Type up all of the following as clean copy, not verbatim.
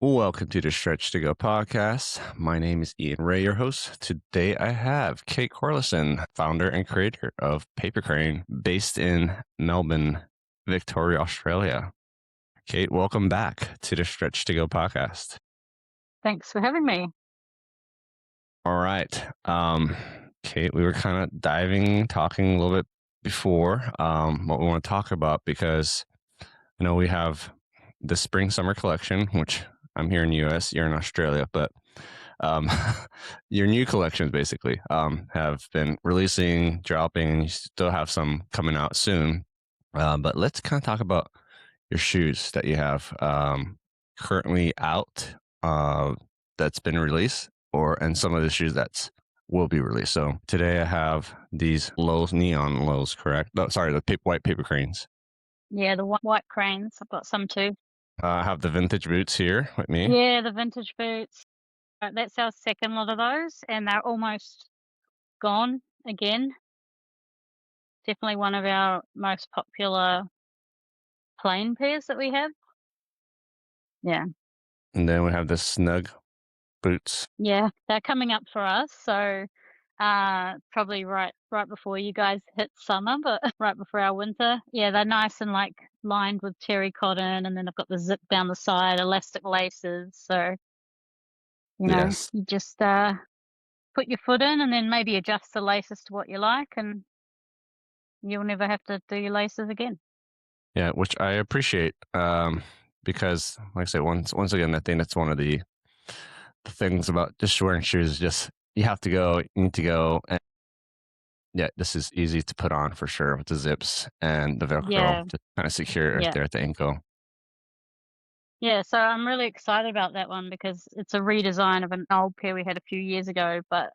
Welcome to the Stretch to Go podcast. My name is Ian Ray, your host. Today I have Kate Corleison, founder and creator of Krane, based in Melbourne, Victoria, Australia. Kate, welcome back to the Stretch to Go podcast. Thanks for having me. All right. Kate, we were kind of talking a little bit before what we want to talk about because we have the spring summer collection, which I'm here in the US, you're in Australia, but your new collections basically have been releasing, dropping, and you still have some coming out soon. But let's kind of talk about your shoes that you have currently out that's been released, and some of the shoes that will be released. So today I have these neon lows, correct? No, sorry, the white paper cranes. Yeah, the white cranes. I've got some too. I have the vintage boots here with me. Yeah, the vintage boots. That's our second lot of those, and they're almost gone again. Definitely one of our most popular plain pairs that we have. Yeah. And then we have the snug boots. Yeah, they're coming up for us, so probably right before you guys hit summer, but right before our winter. Yeah, they're nice and like lined with terry cotton, and then I've got the zip down the side, elastic laces. So Yes. you just put your foot in and then maybe adjust the laces to what you like, and you'll never have to do your laces again. Yeah, which I appreciate because, like I say, once again, I think that's one of the things about just wearing shoes is just you have to go, you need to go, and yeah, this is easy to put on for sure with the zips and the Velcro Yeah, to kind of secure it right yeah. there at the ankle. Yeah, so I'm really excited about that one because it's a redesign of an old pair we had a few years ago, but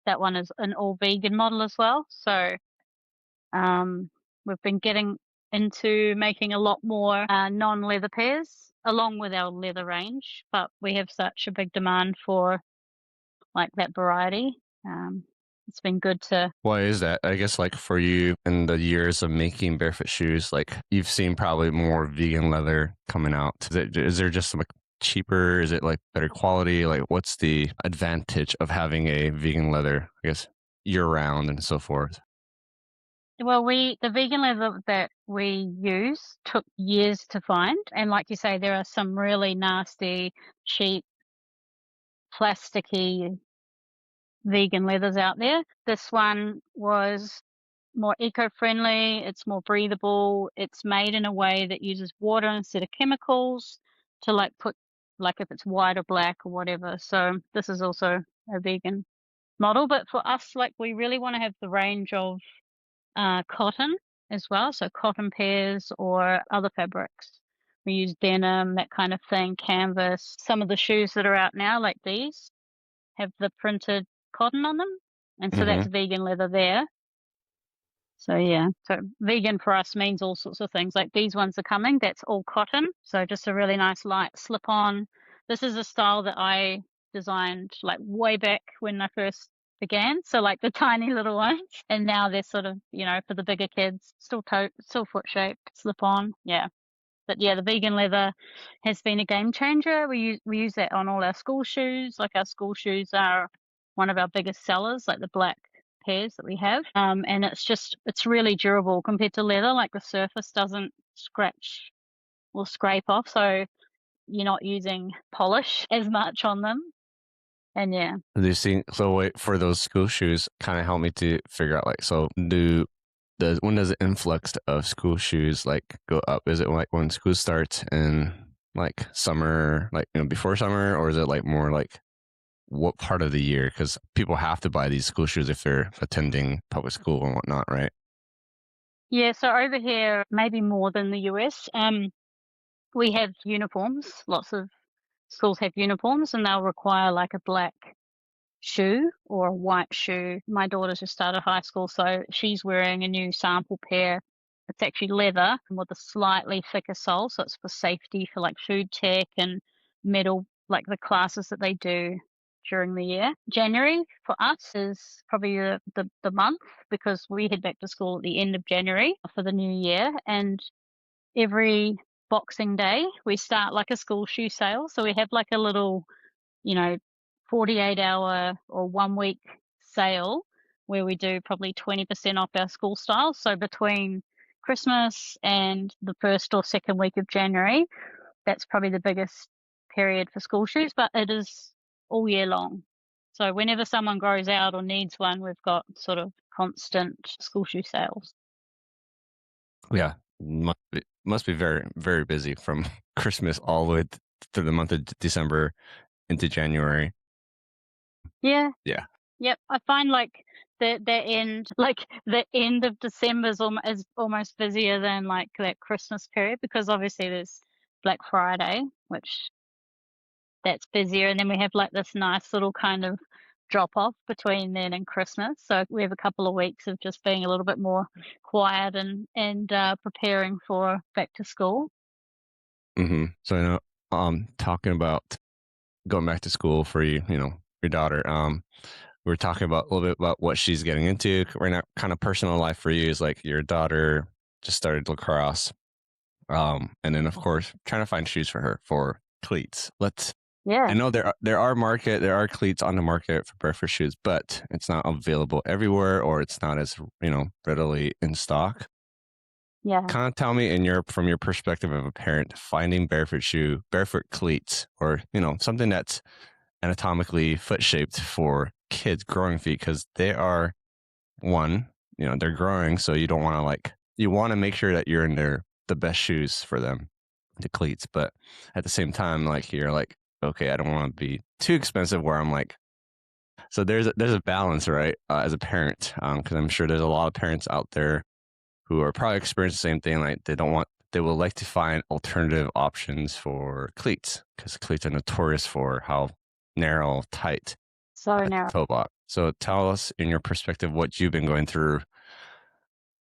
that one is an all vegan model as well. So we've been getting into making a lot more non-leather pairs along with our leather range, but we have such a big demand for like that variety. It's been good to. Why is that? I guess like for you in the years of making barefoot shoes, like you've seen probably more vegan leather coming out. Is there just like cheaper? Is it like better quality? Like what's the advantage of having a vegan leather, I guess, year round and so forth? Well, the vegan leather that we use took years to find, and like you say, there are some really nasty, cheap, plasticky vegan leathers out there. This one was more eco-friendly, it's more breathable, it's made in a way that uses water instead of chemicals to like put like if it's white or black or whatever. So this is also a vegan model, but for us, like we really want to have the range of cotton as well, so cotton pairs or other fabrics. We use denim, that kind of thing, canvas. Some of the shoes that are out now, like these, have the printed cotton on them, and so that's Mm-hmm. vegan leather there. So yeah, so vegan for us means all sorts of things. Like these ones are coming, that's all cotton, so just a really nice light slip on. This is a style that I designed like way back when I first began, so like the tiny little ones, and now they're sort of, for the bigger kids, still foot shaped, slip on. Yeah. But yeah, the vegan leather has been a game changer. We use that on all our school shoes. Like our school shoes are one of our biggest sellers, like the black pairs that we have. And it's really durable compared to leather. Like the surface doesn't scratch or scrape off, so you're not using polish as much on them. And yeah. So wait for those school shoes kind of help me to figure out like when does the influx of school shoes like go up? Is it like when school starts in like summer, like before summer, or is it like more like what part of the year? Because people have to buy these school shoes if they're attending public school and whatnot, right? Yeah, so over here, maybe more than the US, we have uniforms. Lots of schools have uniforms, and they'll require like a black shoe or a white shoe. My daughter's just started high school, so she's wearing a new sample pair. It's actually leather with a slightly thicker sole, so it's for safety for like food tech and metal, like the classes that they do during the year. January for us is probably the month because we head back to school at the end of January for the new year, and every Boxing Day, we start like a school shoe sale. So we have like a little, you know, 48-hour or 1 week sale where we do probably 20% off our school styles. So between Christmas and the first or second week of January, that's probably the biggest period for school shoes, but it is all year long. So whenever someone grows out or needs one, we've got sort of constant school shoe sales. Yeah, must be very very busy from Christmas all the way through the month of December into January. Yeah. Yeah. Yep. I find like the end of December is almost busier than like that Christmas period because obviously there's Black Friday, which that's busier, and then we have like this nice little kind of drop off between then and Christmas. So we have a couple of weeks of just being a little bit more quiet and preparing for back to school. So I know, talking about going back to school for you, your daughter. We are talking about a little bit about what she's getting into right now. Kind of personal life for you is like your daughter just started lacrosse, and then of course trying to find shoes for her for cleats. I Yeah. know there are cleats on the market for barefoot shoes, but it's not available everywhere, or it's not as readily in stock. Yeah. Kind of tell me from your perspective of a parent finding barefoot cleats, or something that's anatomically foot shaped for kids growing feet, because they are one, they're growing, so you don't want to you want to make sure that you're in the best shoes for them, the cleats, but at the same time, you're like, okay, I don't want to be too expensive where I'm like, so there's a balance, right? As a parent, because I'm sure there's a lot of parents out there who are probably experiencing the same thing. Like they will like to find alternative options for cleats, because cleats are notorious for how narrow, tight So at now. the toe box. So tell us, in your perspective, what you've been going through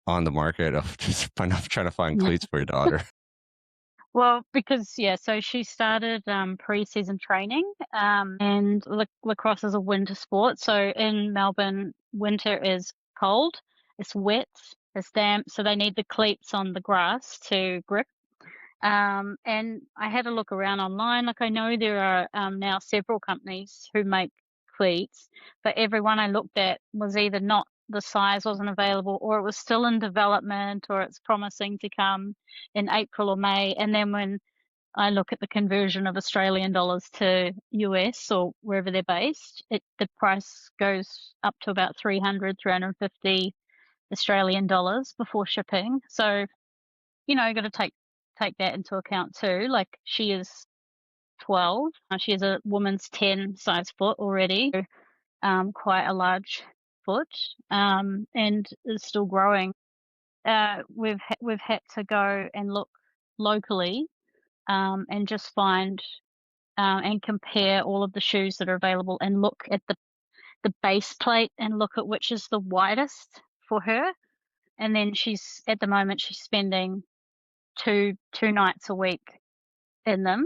on the market of just trying to find cleats for your daughter. Well, because yeah, so she started pre-season training, and lacrosse is a winter sport. So in Melbourne, winter is cold, it's wet, it's damp, so they need the cleats on the grass to grip. And I had a look around online. Like I know there are now several companies who make cleats, but everyone I looked at was either not the size wasn't available, or it was still in development, or it's promising to come in April or May. And then when I look at the conversion of Australian dollars to US or wherever they're based, the price goes up to about 350 Australian dollars before shipping. So you got to take that into account too. Like she is 12, she has a woman's 10 size foot already, so, quite a large foot, and is still growing. We've had to go and look locally, and just find and compare all of the shoes that are available, and look at the base plate and look at which is the widest for her. And then at the moment she's spending two nights a week in them,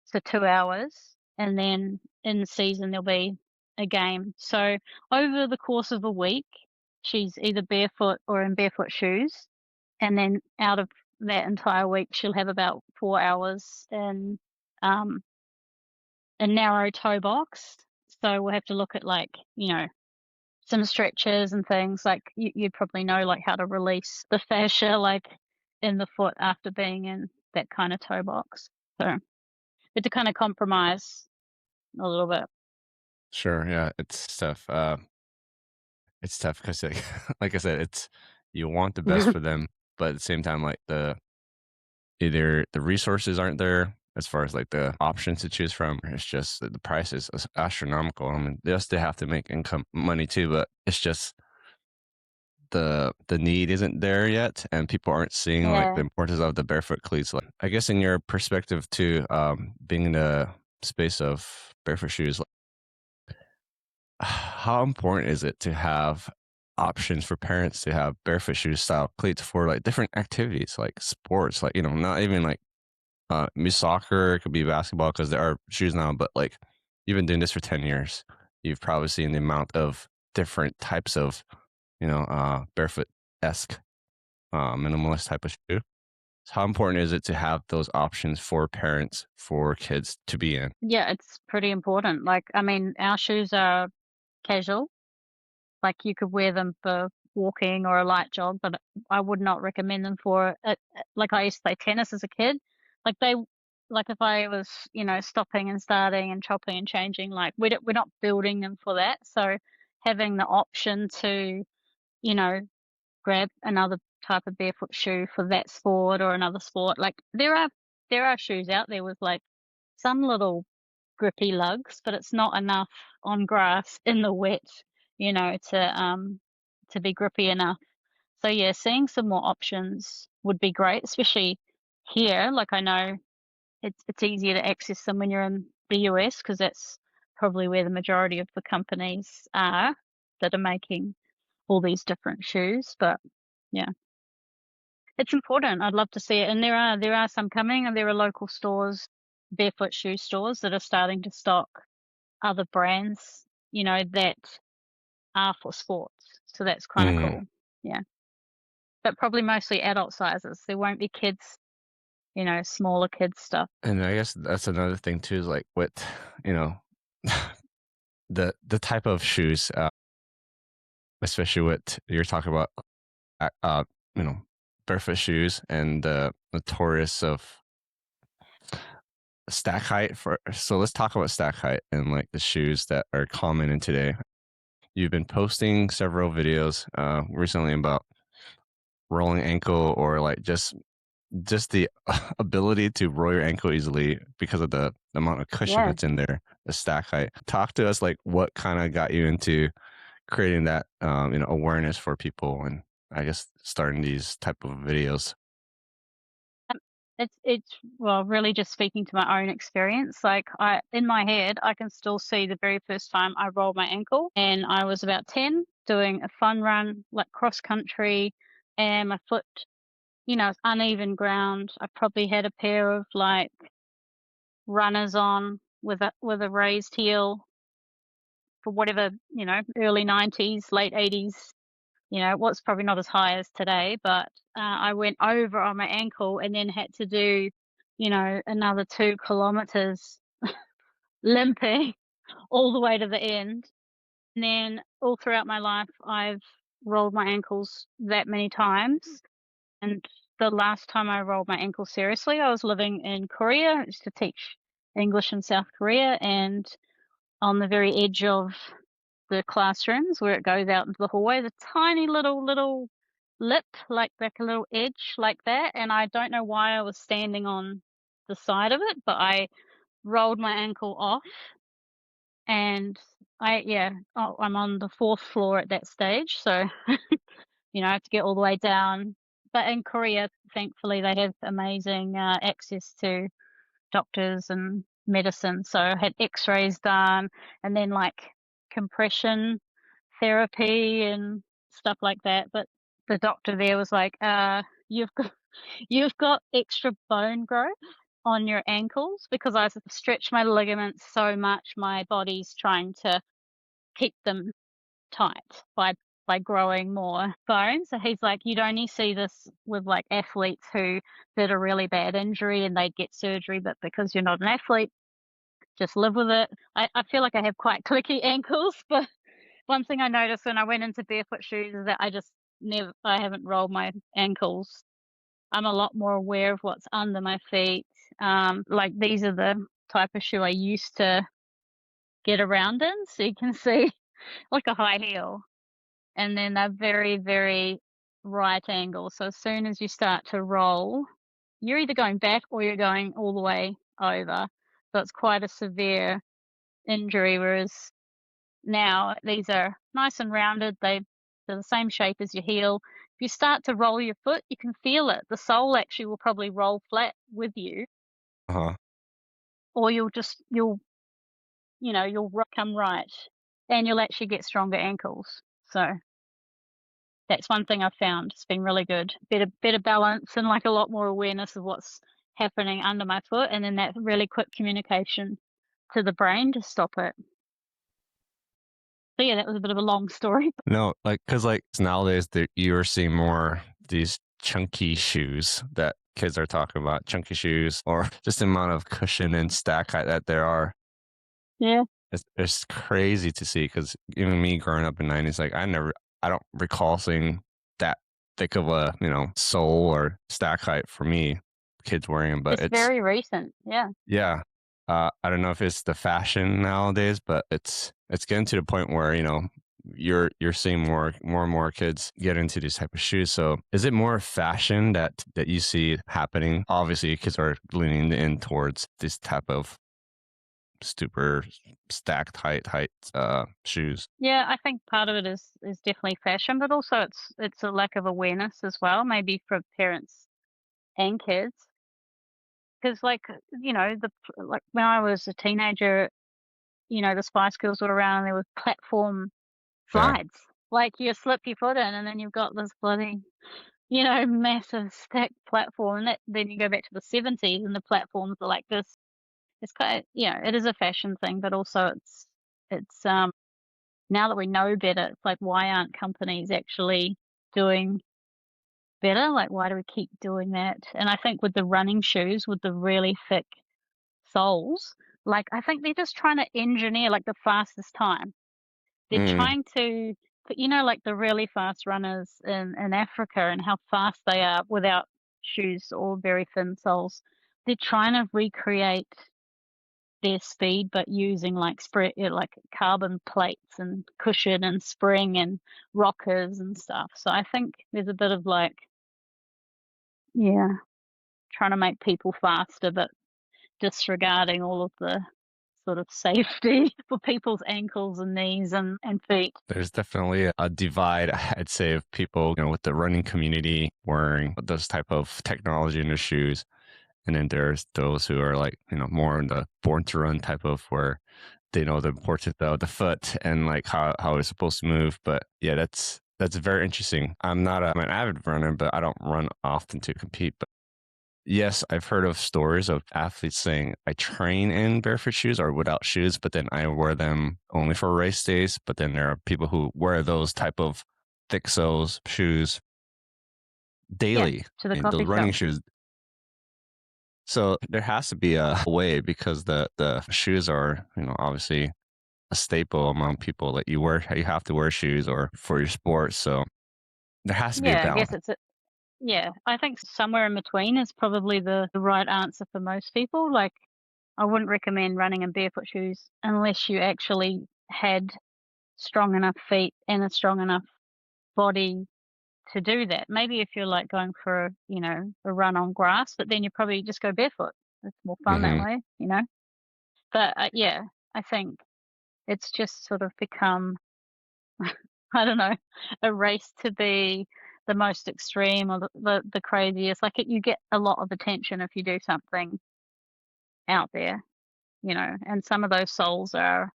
so 2 hours, and then in the season there'll be a game. So over the course of a week, she's either barefoot or in barefoot shoes, and then out of that entire week, she'll have about 4 hours in um, a narrow toe box. So we'll have to look at some stretches and things like you'd probably know like how to release the fascia like in the foot after being in that kind of toe box. So but to kind of compromise a little bit. Sure, yeah, it's tough. It's tough because, like I said, you want the best for them, but at the same time, either the resources aren't there as far as the options to choose from. It's just that the price is astronomical. I mean, yes, they have to make income money too, but it's just the need isn't there yet, and people aren't seeing the Yeah. importance of the barefoot cleats. Like, I guess in your perspective too, being in the space of barefoot shoes, how important is it to have options for parents to have barefoot shoe style cleats for different activities like sports, not even maybe soccer, it could be basketball because there are shoes now, but you've been doing this for 10 years, you've probably seen the amount of different types of barefoot esque minimalist type of shoe. How important is it to have those options for parents for kids to be in? Yeah, it's pretty important. Like, I mean, our shoes are casual. Like, you could wear them for walking or a light jog, but I would not recommend them for like, I used to play tennis as a kid. Like, like, if I was, stopping and starting and chopping and changing, like, we're not building them for that. So having the option to, you know, grab another type of barefoot shoe for that sport or another sport, like, there are shoes out there with, like, some little grippy lugs, but it's not enough on grass in the wet, to be grippy enough. So yeah, seeing some more options would be great, especially here. Like, I know it's easier to access them when you're in the US because that's probably where the majority of the companies are that are making all these different shoes. But yeah, it's important. I'd love to see it, and there are some coming, and there are local stores, barefoot shoe stores that are starting to stock other brands, that are for sports. So that's kinda Mm. cool. Yeah. But probably mostly adult sizes. There won't be kids, smaller kids stuff. And I guess that's another thing too, is like with, you know, the type of shoes, especially what you're talking about, uh, uh, you know, barefoot shoes and the notorious of stack height for. So let's talk about stack height and like the shoes that are common in today. You've been posting several videos recently about rolling ankle or like just the ability to roll your ankle easily because of the amount of cushion Yeah. that's in there, the stack height. Talk to us like what kind of got you into creating that awareness for people and I guess starting these type of videos. Um, it's well, really just speaking to my own experience. Like, in my head, I can still see the very first time I rolled my ankle, and I was about 10 doing a fun run, like cross country, and my foot, it's uneven ground. I probably had a pair of like runners on with a raised heel for whatever, early 90s, late 80s. What's probably not as high as today, but I went over on my ankle and then had to do, another 2 kilometers limping all the way to the end. And then all throughout my life, I've rolled my ankles that many times. And the last time I rolled my ankle seriously, I was living in Korea. I used to teach English in South Korea, and on the very edge of the classrooms where it goes out into the hallway, the tiny little lip, like a little edge like that, and I don't know why I was standing on the side of it, but I rolled my ankle off, and I'm on the 4th floor at that stage, so, I have to get all the way down. But in Korea, thankfully, they have amazing, access to doctors and medicine, so I had X-rays done, and then, like, compression therapy and stuff like that, but the doctor there was like, you've got you've got extra bone growth on your ankles," because I've stretched my ligaments so much, my body's trying to keep them tight by growing more bone. So he's like, "You'd only see this with, like, athletes who did a really bad injury and they'd get surgery, but because you're not an athlete, just live with it." I feel like I have quite clicky ankles, but one thing I noticed when I went into barefoot shoes is that I haven't rolled my ankles. I'm a lot more aware of what's under my feet. Like, these are the type of shoe I used to get around in, so you can see like a high heel. And then they're very, very right angle. So as soon as you start to roll, you're either going back or you're going all the way over. So it's quite a severe injury, whereas now these are nice and rounded. They're the same shape as your heel. If you start to roll your foot, you can feel it. The sole actually will probably roll flat with you, Uh-huh. or you'll come right, and you'll actually get stronger ankles. So that's one thing I've found. It's been really good. Better balance and like a lot more awareness of what's happening under my foot, and then that really quick communication to the brain to stop it. So yeah, that was a bit of a long story. No, like because like nowadays you're seeing more these chunky shoes that kids are talking about chunky shoes or just the amount of cushion and stack height that there are. Yeah. It's crazy to see because even me growing up in '90s, like I don't recall seeing that thick of a sole or stack height for me, kids wearing them. But It's it's very recent. Yeah. yeah, I don't know if it's the fashion nowadays, but it's getting to the point where you're seeing more and more kids get into these type of shoes. So is it more fashion that you see happening? Obviously, kids are leaning in towards this type of super stacked height shoes. Yeah, I think part of it is definitely fashion, but also it's a lack of awareness as well, maybe for parents and kids. Because like when I was a teenager, the Spice Girls were around and there was platform Yeah, slides. Like you slip your foot in and then you've got this bloody, massive stacked platform. And then you go back to the 70s and the platforms are like this. It's kind of, it is a fashion thing, but also it's now that we know better, it's like, why aren't companies actually doing better? Like, why do we keep doing that? And I think with the running shoes, with the really thick soles, like, I think they're just trying to engineer like the fastest time. They're mm, trying to put, like the really fast runners in Africa and how fast they are without shoes or very thin soles. They're trying to recreate their speed, but using like like carbon plates and cushion and spring and rockers and stuff. So I think there's a bit of like, yeah, trying to make people faster, but disregarding all of the sort of safety for people's ankles and knees and feet. there's definitely a divide, I'd say, of people, with the running community wearing those type of technology in their shoes. And then there's those who are like, more in the born to run type of where they know the importance of the foot and like how it's supposed to move. But yeah, that's very interesting. I'm an avid runner, but I don't run often to compete. But yes, I've heard of stories of athletes saying I train in barefoot shoes or without shoes, but then I wear them only for race days. But then there are people who wear those type of thick soles shoes Yeah, daily, to the and those coffee running shop. shoes. So there has to be a way because the shoes are, obviously a staple among people that you have to wear shoes or for your sport. So there has to be a Yeah, I balance. guess yeah, I think somewhere in between is probably the right answer for most people. Like, I wouldn't recommend running in barefoot shoes unless you actually had strong enough feet and a strong enough body to do that. Maybe if you're like going for, a run on grass, but then you probably just go barefoot. It's more fun that Hmm. way. But yeah, I think it's just sort of become, I don't know, a race to be the most extreme or the craziest. Like you get a lot of attention if you do something out there. And some of those soles are,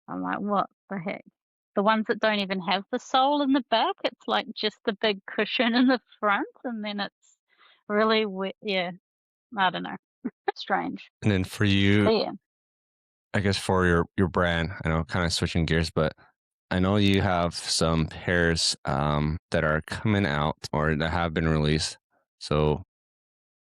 I'm like, what the heck? The ones that don't even have the sole in the back, it's like just the big cushion in the front, and then it's really yeah, I don't know. Strange. And then for you, But yeah. I guess for your brand, I know kind of switching gears, but I know you have some pairs that are coming out or that have been released. So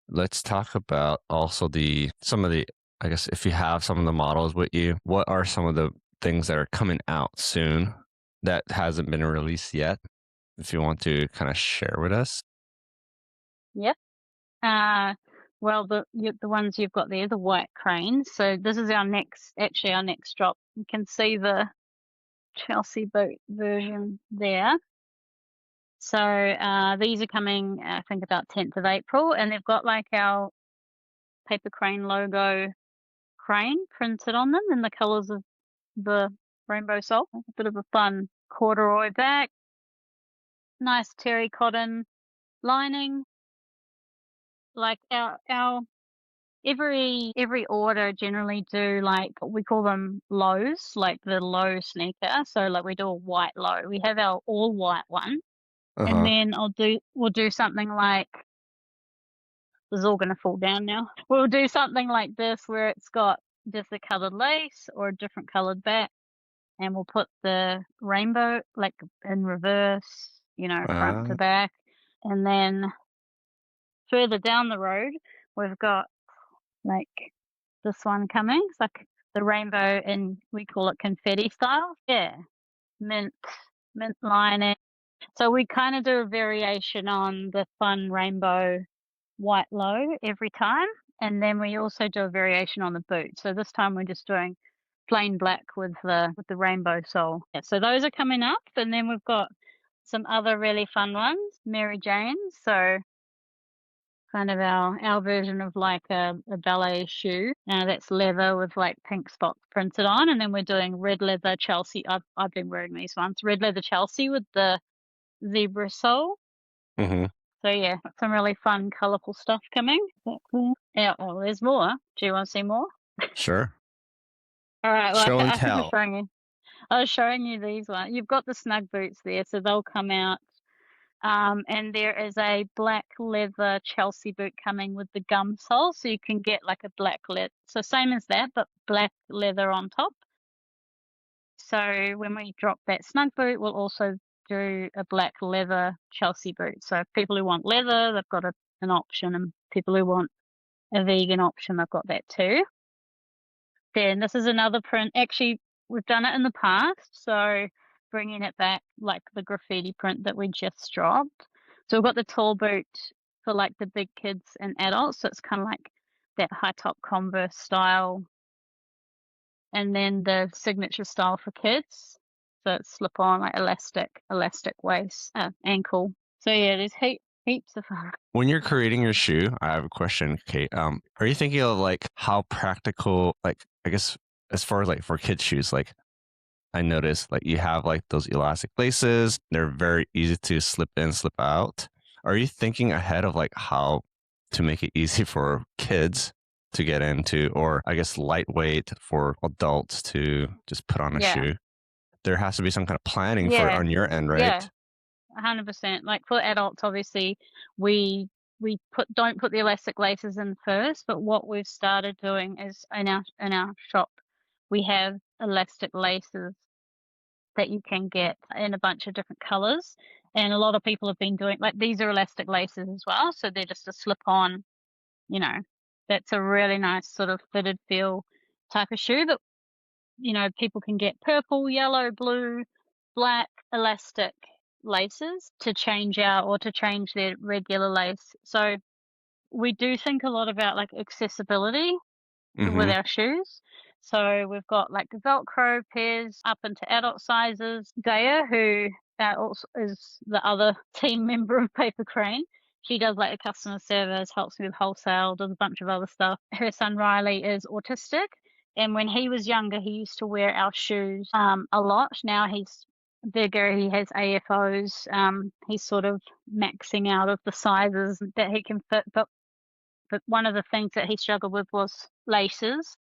let's talk about also the some of the I guess if you have some of the models with you, what are some of the things that are coming out soon that hasn't been released yet? If you want to kind of share with us. Yep. Uh, well, the ones you've got there, the white cranes. So this is our next drop. You can see the Chelsea boot version there. So these are coming, I think, about 10th of April, and they've got like our paper crane logo crane printed on them in the colours of the rainbow salt. A bit of a fun corduroy back, nice terry cotton lining. Like our every order generally do like we call them lows, like the low sneaker. So like we do a white low. We have our all white one, and Uh-huh. then we'll do something like this is all going to fall down now. We'll do something like this where it's got just a coloured lace or a different coloured back, and we'll put the rainbow like in reverse, front to Uh, back, and then further down the road, we've got like this one coming. It's like the rainbow, and we call it confetti style. Yeah, mint, mint lining. So we kind of do a variation on the fun rainbow white low every time, and then we also do a variation on the boot. So this time we're just doing plain black with the rainbow sole. Yeah, so those are coming up, and then we've got some other really fun ones, Mary Jane's. So kind of our version of like a ballet shoe. That's leather with like pink spots printed on, and then we're doing red leather Chelsea. I've been wearing these ones, red leather Chelsea with the zebra sole. Mm-hmm. So yeah, some really fun, colourful stuff coming. Exactly. Yeah. Oh, there's more. Do you want to see more? Sure. All right. Well, Show and I was tell. showing you. I was showing you these ones. You've got the snug boots there, so they'll come out. And there is a black leather Chelsea boot coming with the gum sole, so you can get like a black leather. So same as that, but black leather on top. So when we drop that snug boot, we'll also do a black leather Chelsea boot. So people who want leather, they've got an option, and people who want a vegan option, they've got that too. Then this is another print. Actually, we've done it in the past, so bringing it back, like the graffiti print that we just dropped. So we've got the tall boot for like the big kids and adults. So it's kind of like that high top Converse style, and then the signature style for kids. So it's slip on, like elastic waist, ankle. So yeah, there's heaps of fun. When you're creating your shoe, I have a question, Kate. Are you thinking of like how practical, like I guess as far as like for kids shoes, like I noticed like you have like those elastic laces, they're very easy to slip in, slip out. Are you thinking ahead of like how to make it easy for kids to get into, or I guess lightweight for adults to just put on a Yeah, shoe? There has to be some kind of planning for yeah, on your end, yeah. right? 100%. Like for adults, obviously, we don't put the elastic laces in first, but what we've started doing is in our shop, we have elastic laces that you can get in a bunch of different colors. And a lot of people have been doing like these are elastic laces as well, so they're just a slip on, you know, that's a really nice sort of fitted feel type of shoe that people can get purple, yellow, blue, black elastic laces to change out or to change their regular lace. So we do think a lot about like accessibility with Mm-hmm. our shoes. So we've got like the Velcro pairs up into adult sizes. Daya, who also is the other team member of Paper Krane, she does like the customer service, helps me with wholesale, does a bunch of other stuff. Her son Riley is autistic, and when he was younger, he used to wear our shoes a lot. Now he's bigger, he has AFOs. He's sort of maxing out of the sizes that he can fit, but one of the things that he struggled with was laces.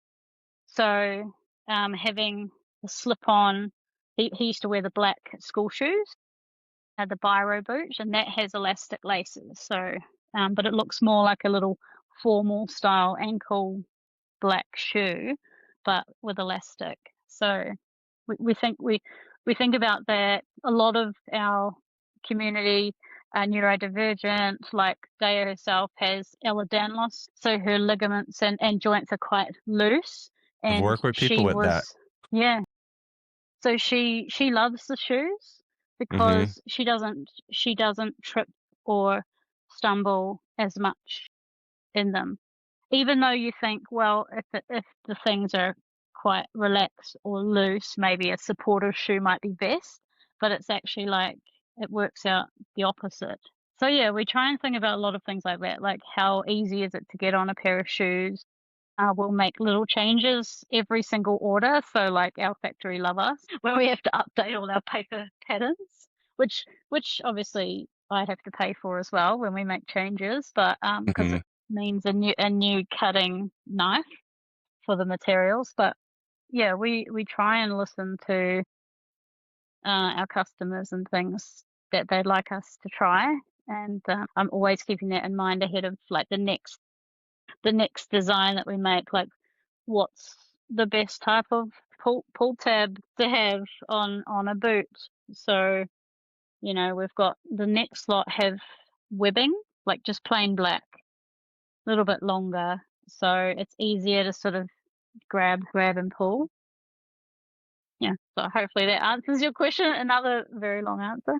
So having a slip-on, he used to wear the black school shoes, the Biro boot, and that has elastic laces. So, but it looks more like a little formal style ankle black shoe, but with elastic. So we think about that. A lot of our community are neurodivergent, like Daya herself has Ehlers-Danlos, so her ligaments and joints are quite loose. I've And worked with people she with that. was, yeah. So she loves the shoes Mm-hmm. because she doesn't trip or stumble as much in them. Even though you think, well, if the things are quite relaxed or loose, maybe a supportive shoe might be best, but it's actually like it works out the opposite. So yeah, we try and think about a lot of things like that, like how easy is it to get on a pair of shoes. We'll make little changes every single order. So like our factory love us, where we have to update all our paper patterns, which obviously I have to pay for as well when we make changes, but because Mm-hmm. it means a new cutting knife for the materials. But yeah, we try and listen to our customers and things that they'd like us to try, and I'm always keeping that in mind ahead of like the next design that we make, like what's the best type of pull tab to have on a boot. So we've got the next lot have webbing, like just plain black, a little bit longer, so it's easier to sort of grab and pull. Yeah, so hopefully that answers your question. Another very long answer.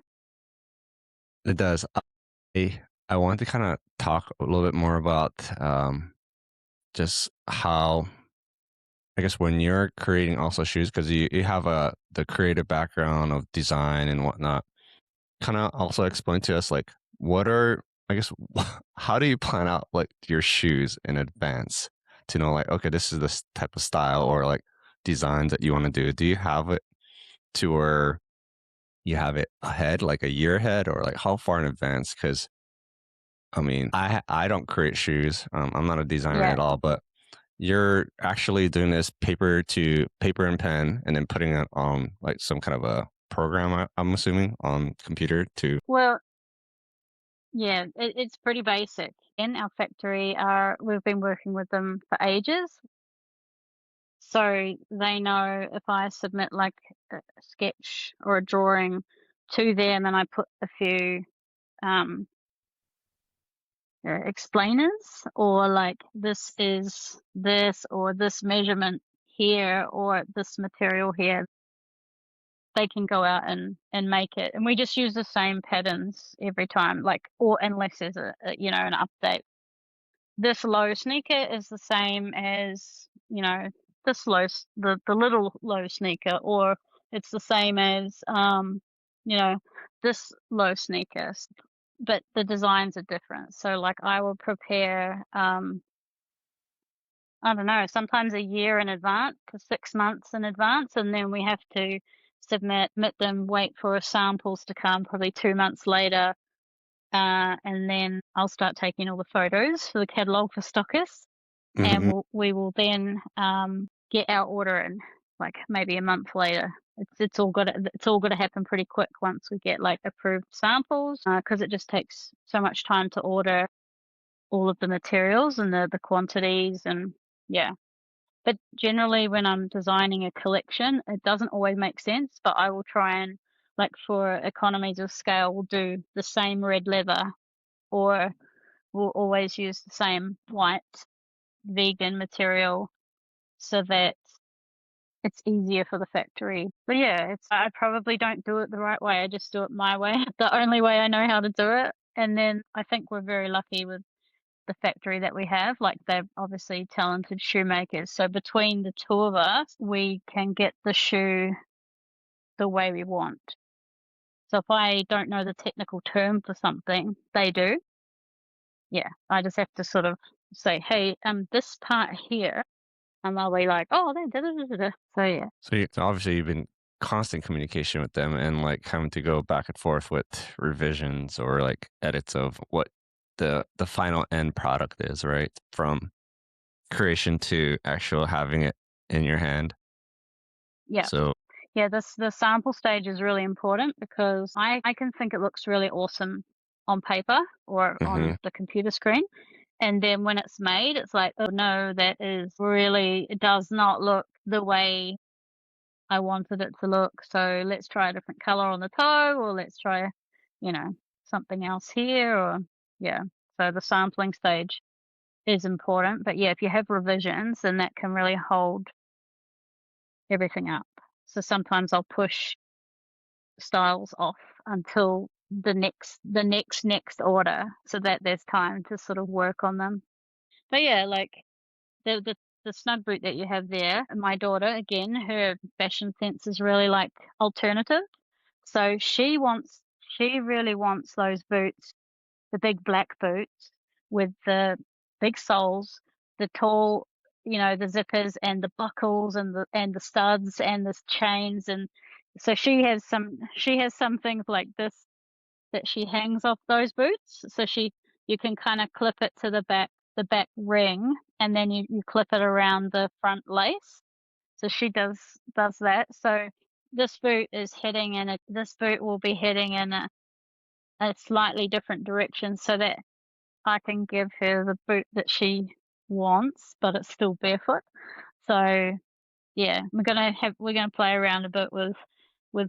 It does. I want to kind of talk a little bit more about just how I guess when you're creating also shoes because you have the creative background of design and whatnot. Kind of also explain to us like what are I guess how do you plan out like your shoes in advance to know like okay this is this type of style or like designs that you want to do? Do you have it to where you have it ahead like a year ahead or like how far in advance? Because I mean I don't create shoes. I'm not a designer Yeah. at all, but you're actually doing this paper and pen and then putting it on like some kind of a program I'm assuming on computer to Well, yeah, it's pretty basic. In our factory, we've been working with them for ages, so they know if I submit like a sketch or a drawing to them, and I put a few um, explainers, or like this is this, or this measurement here, or this material here, they can go out and make it. And we just use the same patterns every time, like, or unless there's an update. This low sneaker is the same as, this the little low sneaker, or it's the same as, you know, this low sneaker, but the designs are different. So like I will prepare, I don't know, sometimes a year in advance to 6 months in advance, and then we have to submit them, wait for samples to come probably 2 months later, and then I'll start taking all the photos for the catalog for stockists, and Mhm. we will then get our order in like maybe a month later. It's all got to happen pretty quick once we get like approved samples, because it just takes so much time to order all of the materials and the quantities, and yeah. But generally, when I'm designing a collection, it doesn't always make sense, but I will try and, like, for economies of scale, we'll do the same red leather, or we'll always use the same white vegan material so that it's easier for the factory. But yeah, I probably don't do it the right way. I just do it my way, the only way I know how to do it. And then I think we're very lucky with the factory that we have. Like, they're obviously talented shoemakers. So between the two of us, we can get the shoe the way we want. So if I don't know the technical term for something, they do. Yeah, I just have to sort of say, hey, this part here, and they'll be like, oh, da, da, da, da, da. So yeah, So obviously you've been constant communication with them and like having to go back and forth with revisions or like edits of what the final end product is, right? From creation to actual having it in your hand. yeah. So Yeah, the sample stage is really important because I can think it looks really awesome on paper or mhm. on the computer screen. And then when it's made, it's like, oh no, it does not look the way I wanted it to look. So let's try a different color on the toe, or let's try, you know, something else here, or yeah. So the sampling stage is important. But yeah, if you have revisions, then that can really hold everything up. So sometimes I'll push styles off until the next order, so that there's time to sort of work on them. But yeah, like the snug boot that you have there, my daughter, again, her fashion sense is really like alternative. So she really wants those boots, the big black boots with the big soles, the tall, the zippers and the buckles and the studs and the chains. And so she has some things like this that she hangs off those boots. So you can kind of clip it to the back ring, and then you clip it around the front lace. So she does that. So this boot will be heading in a slightly different direction, so that I can give her the boot that she wants, but it's still barefoot. So yeah, we're gonna play around a bit with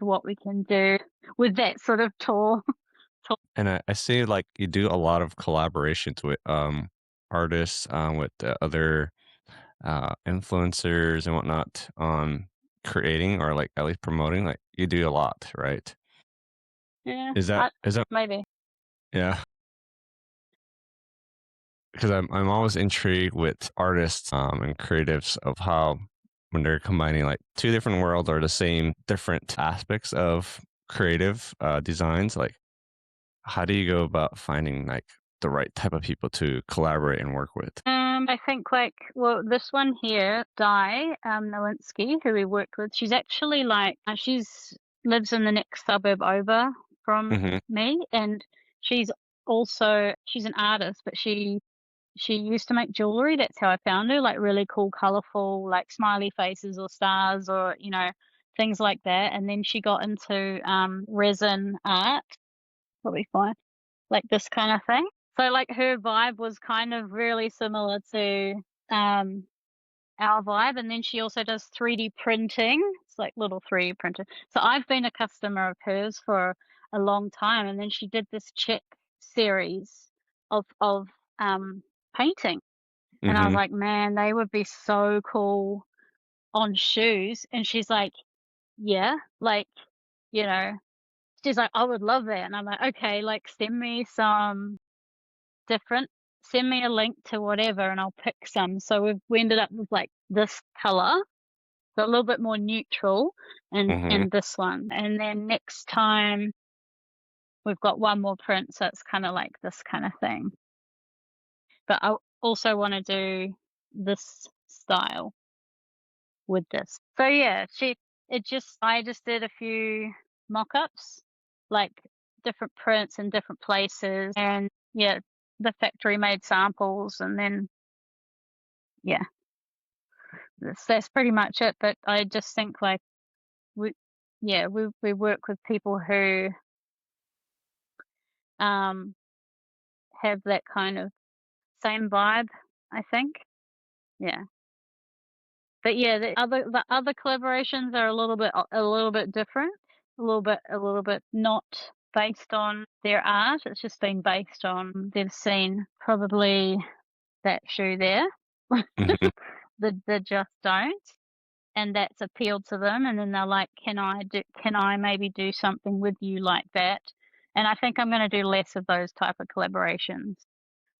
what we can do with that sort of tall. And I see like you do a lot of collaborations with artists, with the other influencers and whatnot on creating or like at least promoting. Like you do a lot, right? Yeah, Is that maybe. yeah? Because I'm always intrigued with artists and creatives of how when they're combining like two different worlds or the same different aspects of creative designs, like how do you go about finding like the right type of people to collaborate and work with? I think like, well, this one here, Di Nowinski, who we worked with, she's actually like, she's lives in the next suburb over from Hmm. me, and she's she's an artist, but she used to make jewelry. That's how I found her, like really cool, colorful, like smiley faces or stars or things like that. And then she got into resin art, what we find like this kind of thing. So like her vibe was kind of really similar to um our vibe, and then she also does 3D printing. It's like little 3D printer. So I've been a customer of hers for a long time, and then she did this chick series of um painting, and I was Hmm. like, man, they would be so cool on shoes. And she's like, yeah, like, you know, she's like, I would love that. And I'm like, okay, like different send me a link to whatever and I'll pick some. So we ended up with like this color, so a little bit more neutral, Hmm. and this one. And then next time we've got one more print, so it's kind of like this kind of thing. But I also want to do this style with this. So yeah, I just did a few mock-ups, like different prints in different places, and yeah, the factory made samples, and then yeah, that's pretty much it. But I just think like we yeah, we work with people who um have that kind of same vibe, I think. Yeah. But yeah, the other collaborations are a little bit different, a little bit not based on their art. It's just been based on they've seen probably that shoe there, Hmm. the Just Don't, and that's appealed to them, and then they're like, can I maybe do something with you like that? And I think I'm going to do less of those type of collaborations.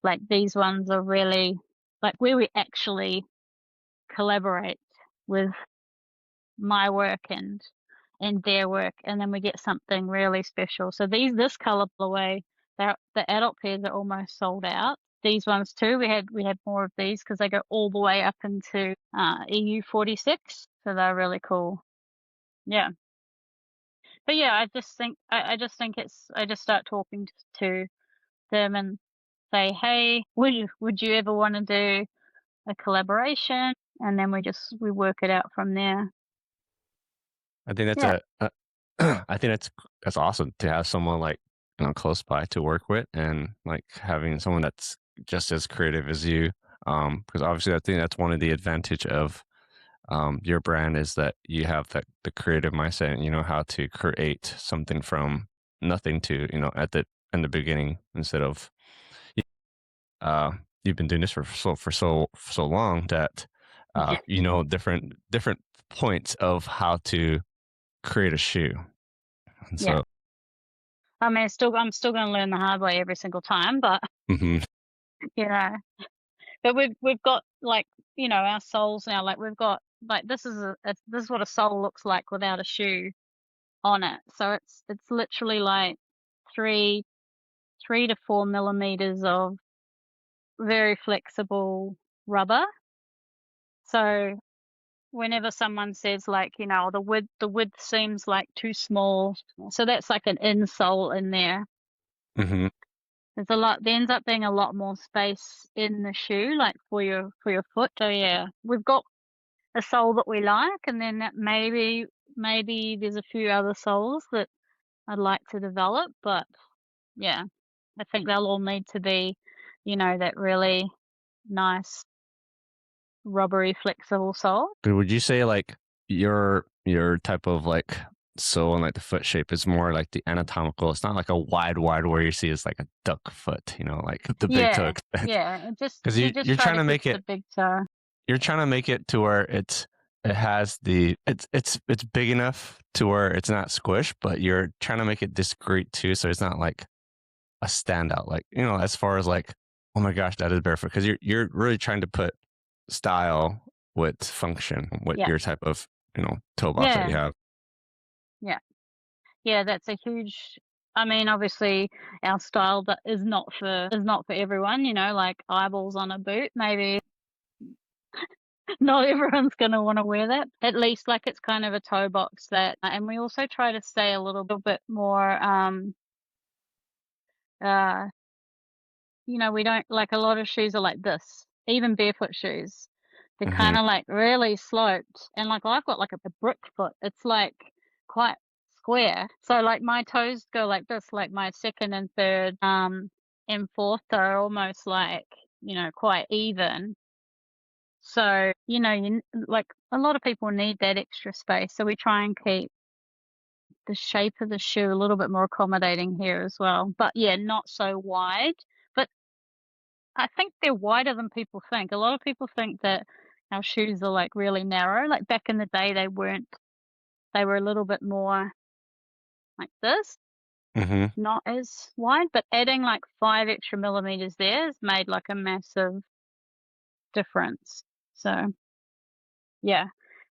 Like these ones are really like where we actually collaborate with my work and their work, and then we get something really special. So this colorway, the adult pairs are almost sold out. These ones too, we had more of these because they go all the way up into EU 46, so they're really cool. Yeah, but yeah, I just think I just start talking to them and say, hey, would you ever want to do a collaboration? And then we work it out from there. I think that's Yeah, I think that's awesome to have someone like close by to work with and like having someone that's just as creative as you. Because obviously I think that's one of the advantage of your brand is that you have the creative mindset and you know how to create something from nothing to at the beginning instead of uh you've been doing this for so long that yeah, different points of how to create a shoe. And yeah. so I mean, I'm still going to learn the hard way every single time, but mhm, you know, but we've got like our soles now. Like we've got like this is what a sole looks like without a shoe on it. So it's literally like three 3 to 4 millimeters of very flexible rubber. So whenever someone says like the width seems like too small, so that's like an insole in there. mhm. There ends up being a lot more space in the shoe, like for your foot. So yeah, we've got a sole that we like, and then maybe there's a few other soles that I'd like to develop. But yeah, I think they'll all need to be, that really nice rubbery flexible sole. But would you say like your type of like sole and like the foot shape is more like the anatomical. It's not like a wide where you see it's like a duck foot, like the big toe Yeah, extends. yeah, and just Because you just you're try trying to to keep make the it big toe. you're trying to make it to where it has it's big enough to where it's not squished, but you're trying to make it discreet too, so it's not like a standout. Like, as far as like, oh my gosh, that is barefoot. Because you're really trying to put style with function with Yeah, your type of, toe box that yeah, you have. yeah, yeah. That's a huge. I mean, obviously, our style that is not for everyone. Like eyeballs on a boot. Maybe not everyone's going to want to wear that. At least, like it's kind of a toe box that, and we also try to stay a little bit more. Uh, we don't like a lot of shoes are like this, even barefoot shoes. They're Hmm. kind of like really sloped. And like I've got like a brick foot. It's like quite square. So like my toes go like this, like my second and third and fourth are almost like, quite even. So, like a lot of people need that extra space. So we try and keep the shape of the shoe a little bit more accommodating here as well. But yeah, not so wide. But I think they're wider than people think. A lot of people think that our shoes are like really narrow. Like back in the day, they weren't. They were a little bit more like this, Hmm. not as wide. But adding like 5 extra millimeters there has made like a massive difference. So yeah,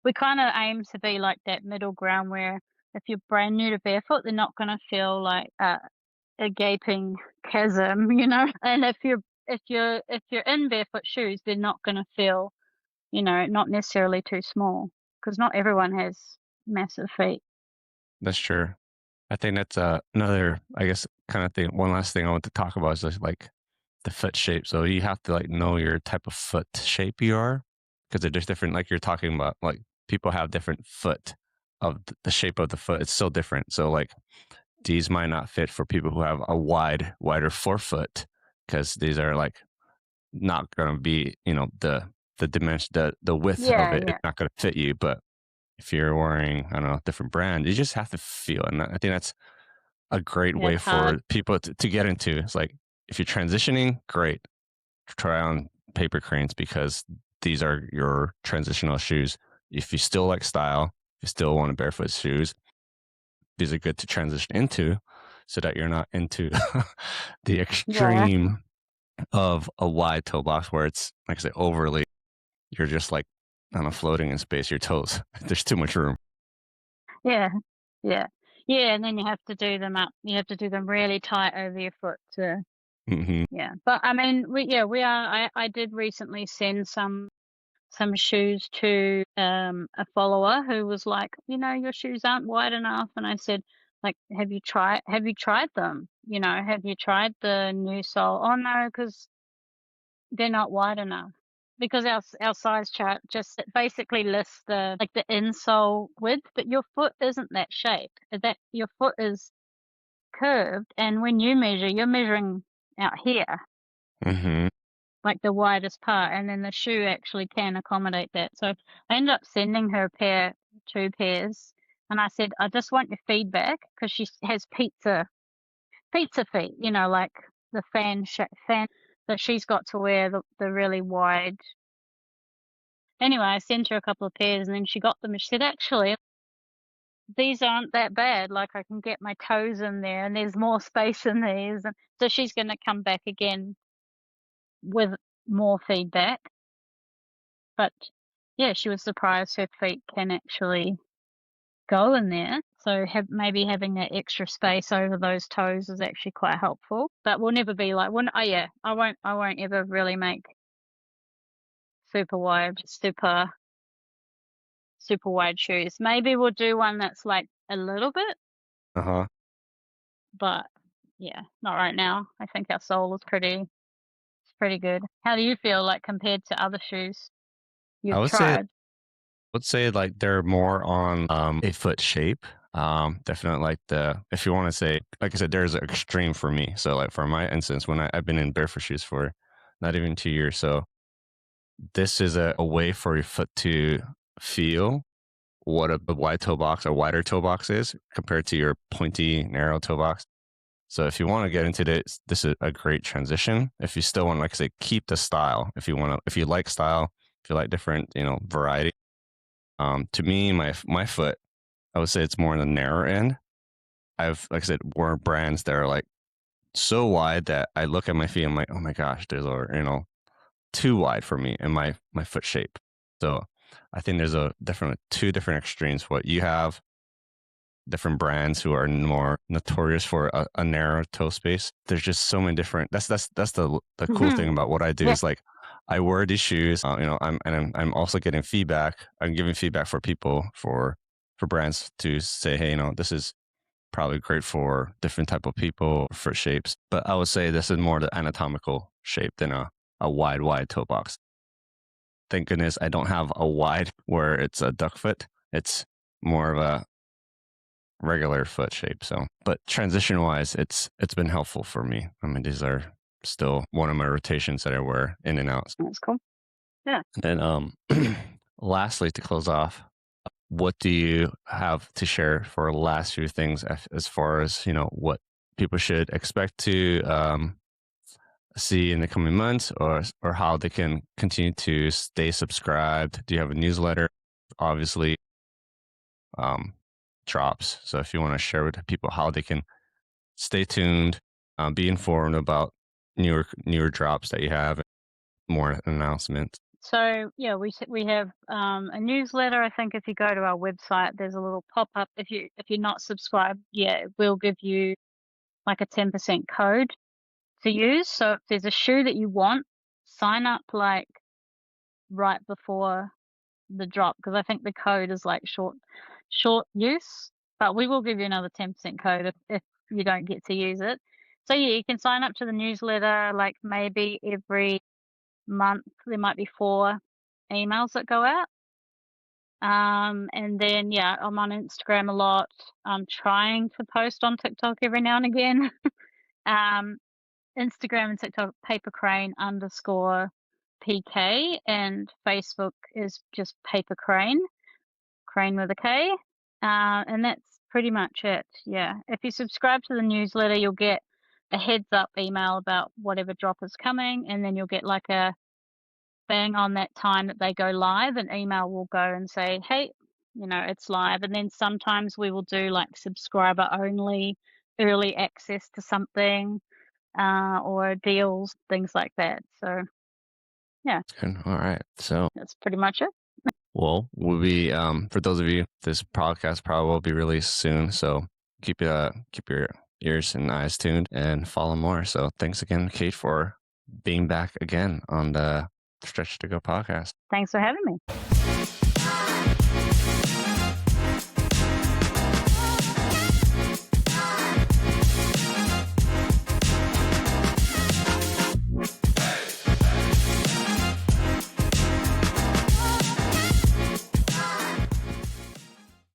we kind of aim to be like that middle ground where if you're brand new to barefoot, they're not going to feel like a gaping chasm, And if you're in barefoot shoes, they're not going to feel not necessarily too small because not everyone has massive feet. That's true. I think that's another, I guess, kind of thing. One last thing I want to talk about is just like the foot shape. So you have to like know your type of foot shape you are, because there's different. Like you're talking about, like people have different foot of the shape of the foot. It's so different. So like these might not fit for people who have a wider forefoot, because these are like not going to be, the dimension, the width of Yeah, it is yeah, not going to fit you. But if you're wearing, I don't know, different brand, you just have to feel. And I think that's a great yeah. way It's hard. for people to get into. It's like, if you're transitioning, great. Try on paper cranes, because these are your transitional shoes. If you still like style, you still want a barefoot shoes, these are good to transition into, so that you're not into the Yeah, extreme of a wide toe box where it's, like I say, overly, you're just like, I don't know, floating in space, your toes. There's too much room. yeah, yeah, yeah. And then you have to do them up. You have to do them really tight over your foot to. Hmm. Yeah, but I mean, we are. I did recently send some shoes to a follower who was like, your shoes aren't wide enough, and I said, like, have you tried them? Have you tried the new sole? Oh no, because they're not wide enough. Because our size chart just basically lists the like the insole width, but your foot isn't that shape. That your foot is curved, and when you measure, you're measuring out here, Hmm. like the widest part, and then the shoe actually can accommodate that. So I ended up sending her two pairs, and I said, I just want your feedback because she has pizza feet, like the fan that she's got to wear the really wide. Anyway, I sent her a couple of pairs, and then she got them, and she said, actually, these aren't that bad. Like I can get my toes in there, and there's more space in these, and so she's going to come back again with more feedback. But yeah, she was surprised her feet can actually go in there. So maybe having that extra space over those toes is actually quite helpful. But we'll never be like, oh yeah, I won't ever really make super wide shoes. Maybe we'll do one that's like a little bit, Uh-huh. but yeah, not right now. I think our sole is pretty good. How do you feel like compared to other shoes I you've would say tried? like they're more on a foot shape. Definitely like if you want to say, like I said, there's an extreme for me. So like for my instance, when I've been in barefoot shoes for not even 2 years. So this is a way for your foot to feel what a wide toe box, a wider toe box is compared to your pointy, narrow toe box. So if you want to get into this is a great transition. If you still want to, like I say, keep the style. If you like style, if you like different, variety. To me, my foot, I would say it's more on the narrower end. I've, like I said, worn brands that are like so wide that I look at my feet, I'm like, oh my gosh, those are, too wide for me and my foot shape. So I think there's two different extremes. What you have, different brands who are more notorious for a narrow toe space. There's just so many different. That's the cool thing about what I do Yeah. is like I wear these shoes. I'm also getting feedback. I'm giving feedback for people for brands to say, hey, this is probably great for different type of people, for shapes. But I would say this is more the anatomical shape than a wide toe box. Thank goodness I don't have a wide where it's a duck foot. It's more of a regular foot shape. So, but transition wise, it's been helpful for me. I mean, these are still one of my rotations that I wear in and out. That's cool. Yeah. And then, lastly, to close off, what do you have to share for the last few things as far as what people should expect to see in the coming months, or how they can continue to stay subscribed? Do you have a newsletter? Obviously, um, drops. So if you want to share with people how they can stay tuned, be informed about newer drops that you have, more announcements. So yeah, we have a newsletter. I think if you go to our website, there's a little pop up. If you're not subscribed, yeah, it will give you like a 10% code to use. So if there's a shoe that you want, sign up like right before the drop, because I think the code is like short use. But we will give you another 10% code if you don't get to use it. So yeah, you can sign up to the newsletter like maybe every month. There might be 4 emails that go out. And then yeah, I'm on Instagram a lot. I'm trying to post on TikTok every now and again. um, Instagram and TikTok, Paper Krane _ PK, and Facebook is just Paper Krane, Krane with a K. And that's pretty much it. Yeah. If you subscribe to the newsletter, you'll get a heads up email about whatever drop is coming, and then you'll get like a bang on that time that they go live, an email will go and say, hey, it's live. And then sometimes we will do like subscriber only early access to something, or deals, things like that. So yeah, Good. All right. So, that's pretty much it. well, we'll be for those of you, this podcast probably will be released soon. So keep your ears and eyes tuned and follow more. So thanks again, Kate, for being back again on the Stretch to Go podcast. Thanks for having me.